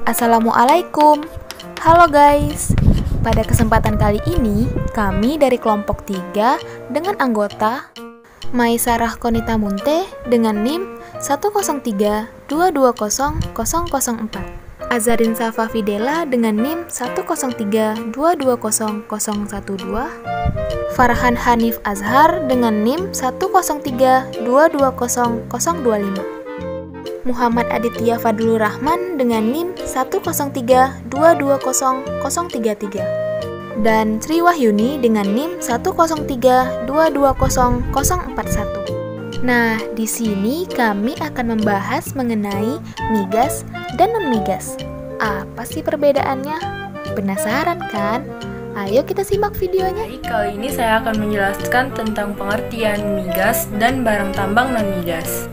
Assalamualaikum. Halo guys. Pada kesempatan kali ini, kami dari kelompok 3 dengan anggota Maisarah Konita Munte dengan NIM 103220004, Azarin Safa Fidela dengan NIM 103220012, Farhan Hanif Azhar dengan NIM 103220025, Muhammad Aditya Fadlur Rahman dengan NIM 103220033, dan Sri Wahyuni dengan NIM 103220041. Nah, di sini kami akan membahas mengenai migas dan non-migas. Apa sih perbedaannya? Penasaran kan? Ayo kita simak videonya. Jadi, kali ini saya akan menjelaskan tentang pengertian migas dan barang tambang non-migas.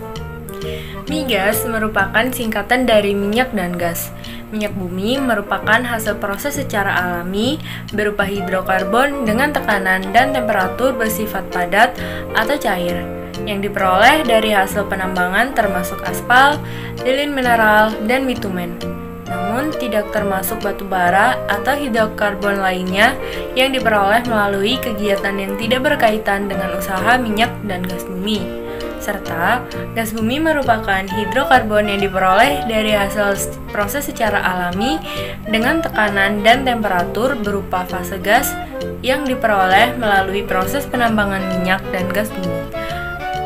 Migas merupakan singkatan dari minyak dan gas. Minyak bumi merupakan hasil proses secara alami berupa hidrokarbon dengan tekanan dan temperatur bersifat padat atau cair yang diperoleh dari hasil penambangan termasuk aspal, lilin mineral, dan bitumen. Namun tidak termasuk batu bara atau hidrokarbon lainnya yang diperoleh melalui kegiatan yang tidak berkaitan dengan usaha minyak dan gas bumi. Serta, gas bumi merupakan hidrokarbon yang diperoleh dari hasil proses secara alami dengan tekanan dan temperatur berupa fase gas yang diperoleh melalui proses penambangan minyak dan gas bumi.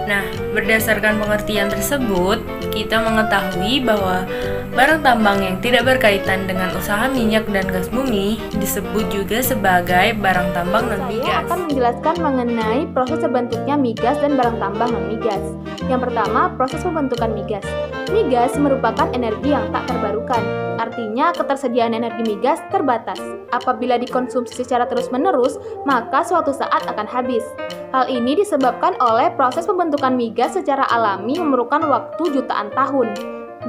Nah, berdasarkan pengertian tersebut, kita mengetahui bahwa barang tambang yang tidak berkaitan dengan usaha minyak dan gas bumi disebut juga sebagai barang tambang non-migas. Saya akan menjelaskan mengenai proses terbentuknya migas dan barang tambang non-migas. Yang pertama, proses pembentukan migas. Migas merupakan energi yang tak terbarukan. Artinya, ketersediaan energi migas terbatas. Apabila dikonsumsi secara terus-menerus, maka suatu saat akan habis. Hal ini disebabkan oleh proses pembentukan migas secara alami memerlukan waktu jutaan tahun.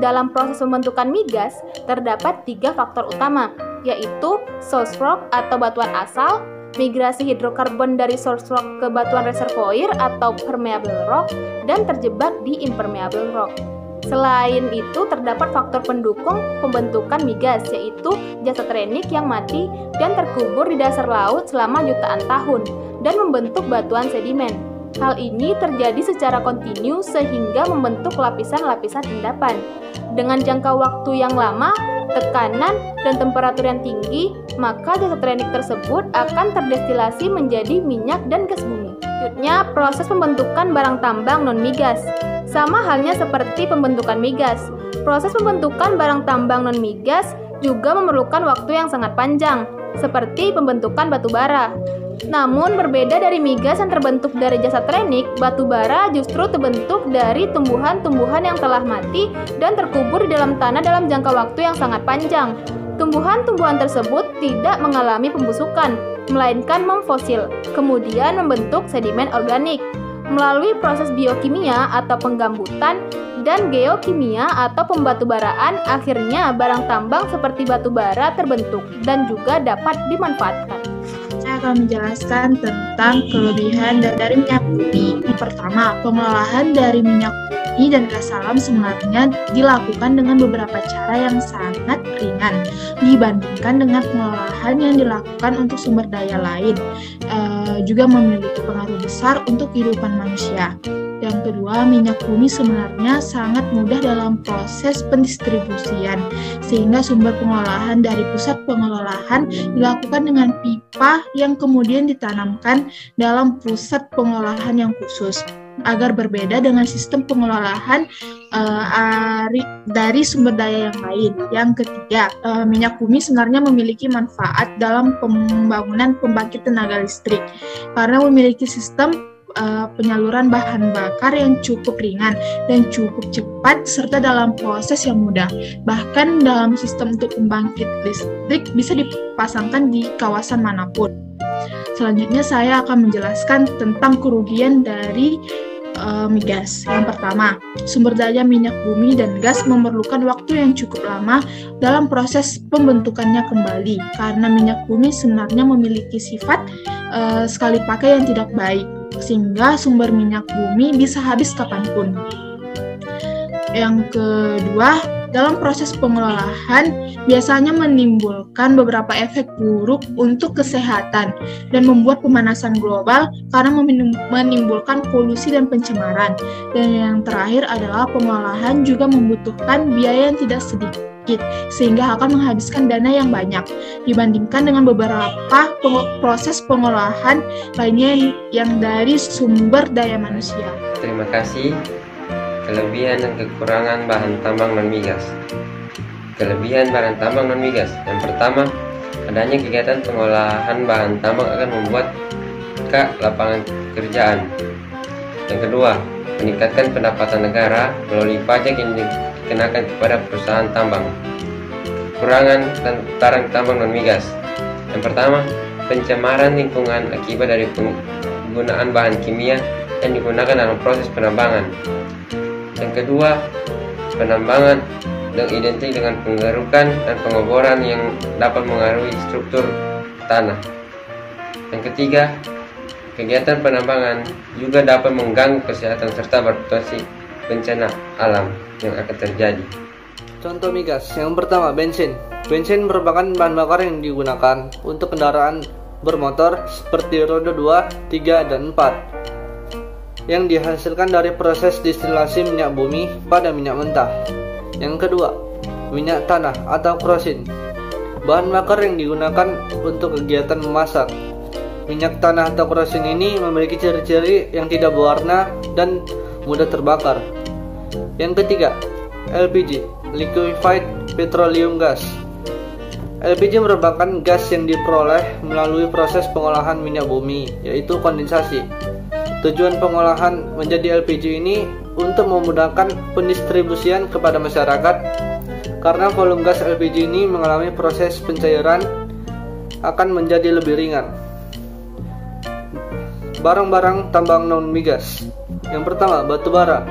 Dalam proses pembentukan migas, terdapat 3 faktor utama, yaitu source rock atau batuan asal, migrasi hidrokarbon dari source rock ke batuan reservoir atau permeable rock, dan terjebak di impermeable rock. Selain itu, terdapat faktor pendukung pembentukan migas, yaitu jasa trenik yang mati dan terkubur di dasar laut selama jutaan tahun dan membentuk batuan sedimen. Hal ini terjadi secara kontinu sehingga membentuk lapisan-lapisan endapan. Dengan jangka waktu yang lama, tekanan, dan temperatur yang tinggi, maka jasa trenik tersebut akan terdestilasi menjadi minyak dan gas bumi. Selanjutnya, proses pembentukan barang tambang non-migas. Sama halnya seperti pembentukan migas, proses pembentukan barang tambang non-migas juga memerlukan waktu yang sangat panjang, seperti pembentukan batu bara. Namun berbeda dari migas yang terbentuk dari jasa trenik, batu bara justru terbentuk dari tumbuhan-tumbuhan yang telah mati dan terkubur di dalam tanah dalam jangka waktu yang sangat panjang. Tumbuhan-tumbuhan tersebut tidak mengalami pembusukan, melainkan memfosil, kemudian membentuk sedimen organik. Melalui proses biokimia atau penggambutan dan geokimia atau pembatubaraan, akhirnya barang tambang seperti batu bara terbentuk dan juga dapat dimanfaatkan. Saya akan menjelaskan tentang kelebihan dari minyak bumi. Yang pertama, pengolahan dari minyak bumi dan gas alam sebenarnya dilakukan dengan beberapa cara yang sangat ringan dibandingkan dengan pengolahan yang dilakukan untuk sumber daya lain. Juga memiliki pengaruh besar untuk kehidupan manusia. Yang kedua, minyak bumi sebenarnya sangat mudah dalam proses pendistribusian, sehingga sumber pengolahan dari pusat pengolahan dilakukan dengan pipa yang kemudian ditanamkan dalam pusat pengolahan yang khusus, agar berbeda dengan sistem pengolahan dari sumber daya yang lain. Yang ketiga, minyak bumi sebenarnya memiliki manfaat dalam pembangunan pembangkit tenaga listrik, karena memiliki sistem penyaluran bahan bakar yang cukup ringan dan cukup cepat serta dalam proses yang mudah. Bahkan dalam sistem untuk pembangkit listrik bisa dipasangkan di kawasan manapun. Selanjutnya saya akan menjelaskan tentang kerugian dari migas. Yang pertama, sumber daya minyak bumi dan gas memerlukan waktu yang cukup lama dalam proses pembentukannya kembali, karena minyak bumi sebenarnya memiliki sifat sekali pakai yang tidak baik, sehingga sumber minyak bumi bisa habis kapanpun. Yang kedua, dalam proses pengolahan biasanya menimbulkan beberapa efek buruk untuk kesehatan dan membuat pemanasan global karena menimbulkan polusi dan pencemaran. Dan yang terakhir adalah pengolahan juga membutuhkan biaya yang tidak sedikit, sehingga akan menghabiskan dana yang banyak dibandingkan dengan beberapa proses pengolahan lainnya yang dari sumber daya manusia. Terima kasih. Kelebihan dan kekurangan bahan tambang non-migas. Kelebihan bahan tambang non-migas. Yang pertama, adanya kegiatan pengolahan bahan tambang akan membuat lapangan pekerjaan. Yang kedua, meningkatkan pendapatan negara melalui pajak yang dikenakan kepada perusahaan tambang. Kekurangan barang tambang non-migas. Yang pertama, pencemaran lingkungan akibat dari penggunaan bahan kimia yang digunakan dalam proses penambangan. Yang kedua, penambangan yang identik dengan penggerukan dan pengoboran yang dapat mengaruhi struktur tanah. Yang ketiga, kegiatan penambangan juga dapat mengganggu kesehatan serta berpotensi bencana alam yang akan terjadi. Contoh migas. Yang pertama, bensin. Bensin merupakan bahan bakar yang digunakan untuk kendaraan bermotor seperti roda 2, 3, dan 4 yang dihasilkan dari proses distilasi minyak bumi pada minyak mentah. Yang kedua, minyak tanah atau kerosin. Bahan bakar yang digunakan untuk kegiatan memasak. Minyak tanah atau kerosin ini memiliki ciri-ciri yang tidak berwarna dan mudah terbakar. Yang ketiga, LPG, Liquefied Petroleum Gas. LPG merupakan gas yang diperoleh melalui proses pengolahan minyak bumi, yaitu kondensasi. Tujuan pengolahan menjadi LPG ini untuk memudahkan pendistribusian kepada masyarakat karena volume gas LPG ini mengalami proses pencairan akan menjadi lebih ringan. Barang-barang tambang non-migas. Yang pertama, batu bara.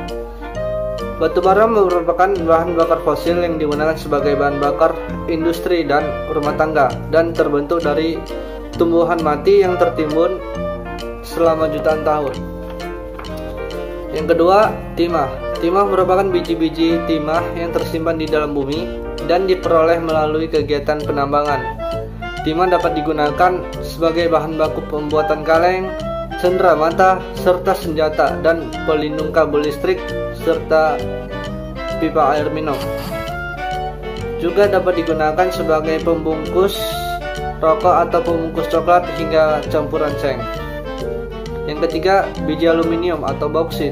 Batu bara merupakan bahan bakar fosil yang digunakan sebagai bahan bakar industri dan rumah tangga dan terbentuk dari tumbuhan mati yang tertimbun selama jutaan tahun. Yang kedua, timah. Timah merupakan biji-biji timah yang tersimpan di dalam bumi dan diperoleh melalui kegiatan penambangan. Timah dapat digunakan sebagai bahan baku pembuatan kaleng, cenderamata, serta senjata dan pelindung kabel listrik serta pipa air minum. Juga dapat digunakan sebagai pembungkus rokok atau pembungkus coklat hingga campuran seng. Yang ketiga, biji aluminium atau bauksit.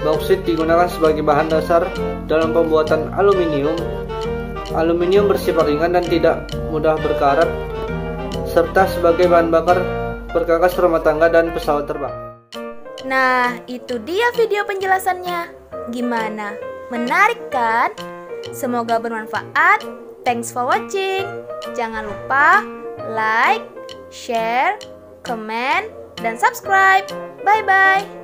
Bauksit digunakan sebagai bahan dasar dalam pembuatan aluminium. Aluminium bersifat ringan dan tidak mudah berkarat, serta sebagai bahan bakar perkakas rumah tangga dan pesawat terbang. Nah, itu dia video penjelasannya. Gimana? Menarik kan? Semoga bermanfaat. Thanks for watching. Jangan lupa like, share, comment, dan subscribe. Bye-bye.